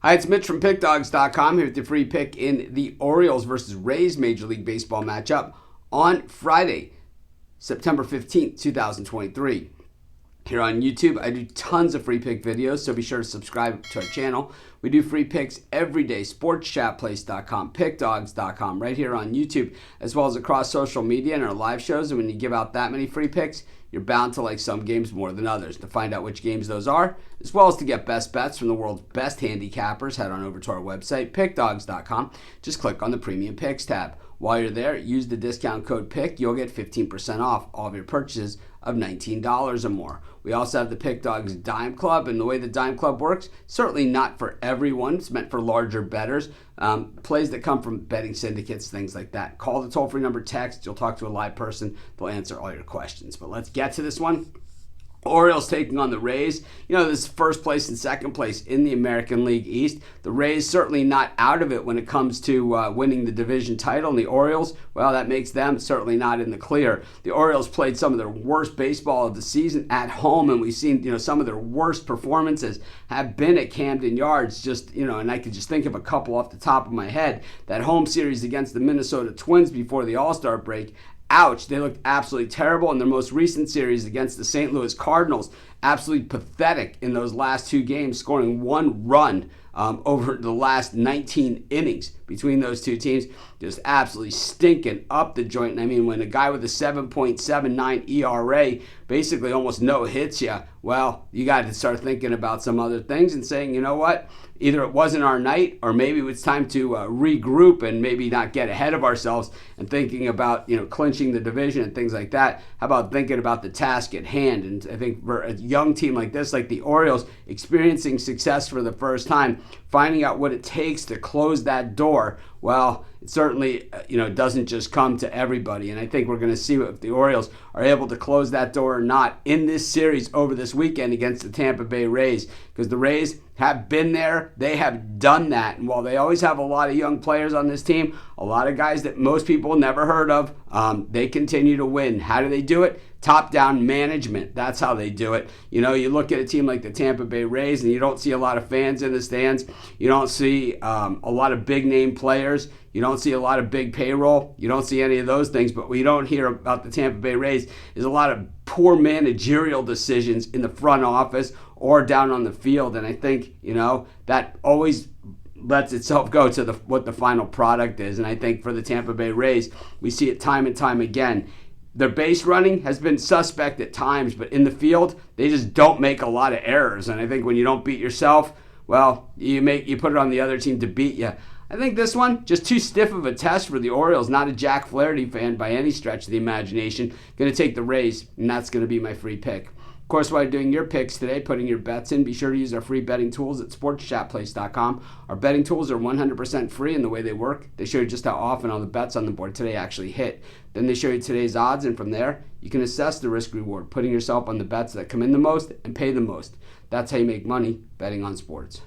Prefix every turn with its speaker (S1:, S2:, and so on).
S1: Hi, it's Mitch from Pickdawgz.com here with your free pick in the Orioles versus Rays Major League Baseball matchup on Friday, September 15th, 2023. Here on YouTube, I do tons of free pick videos, so be sure to subscribe to our channel. We do free picks every day, sportschatplace.com, pickdawgz.com, right here on YouTube, as well as across social media and our live shows. And when you give out that many free picks, you're bound to like some games more than others. To find out which games those are, as well as to get best bets from the world's best handicappers, head on over to our website, pickdawgz.com. Just click on the Premium Picks tab. While you're there, use the discount code PICK. You'll get 15% off all of your purchases of $19 or more. We also have the Pick Dawgz Dime Club, and the way the Dime Club works, certainly not for everyone. It's meant for larger bettors, plays that come from betting syndicates, things like that. Call the toll-free number, text. You'll talk to a live person. They'll answer all your questions. But let's get to this one. Orioles taking on the Rays. You know, this is first place and second place in the American League East. The Rays certainly not out of it when it comes to winning the division title. And the Orioles, well, that makes them certainly not in the clear. The Orioles played some of their worst baseball of the season at home, and we've seen, some of their worst performances have been at Camden Yards. And I could just think of a couple off the top of my head. That home series against the Minnesota Twins before the All-Star break. Ouch, they looked absolutely terrible in their most recent series against the St. Louis Cardinals. Absolutely pathetic in those last two games, scoring one run over the last 19 innings between those two teams. Just absolutely stinking up the joint. And I mean, when a guy with a 7.79 ERA basically almost no hits you, well, you got to start thinking about some other things and saying, you know what? Either it wasn't our night, or maybe it's time to regroup and maybe not get ahead of ourselves and thinking about, clinching the division and things like that. How about thinking about the task at hand? And I think for a young team like this, like the Orioles, experiencing success for the first time, finding out what it takes to close that door, well, it certainly, doesn't just come to everybody. And I think we're going to see if the Orioles are able to close that door or not in this series over this weekend against the Tampa Bay Rays, because the Rays have been there. They have done that. And while they always have a lot of young players on this team, a lot of guys that most people never heard of, they continue to win. How do they do it? Top-down management. That's how they do it. You look at a team like the Tampa Bay Rays, and you don't see a lot of fans in the stands. You don't see a lot of big-name players. You don't see a lot of big payroll. You don't see any of those things. But what you don't hear about the Tampa Bay Rays is a lot of poor managerial decisions in the front office or down on the field. And I think, that always lets itself go to what the final product is. And I think for the Tampa Bay Rays, we see it time and time again. Their base running has been suspect at times, but in the field, they just don't make a lot of errors. And I think when you don't beat yourself, well, you put it on the other team to beat you. I think this one, just too stiff of a test for the Orioles. Not a Jack Flaherty fan by any stretch of the imagination. Going to take the Rays, and that's going to be my free pick. Of course, while you're doing your picks today, putting your bets in, be sure to use our free betting tools at sportschatplace.com. Our betting tools are 100% free in the way they work. They show you just how often all the bets on the board today actually hit. Then they show you today's odds, and from there, you can assess the risk-reward, putting yourself on the bets that come in the most and pay the most. That's how you make money betting on sports.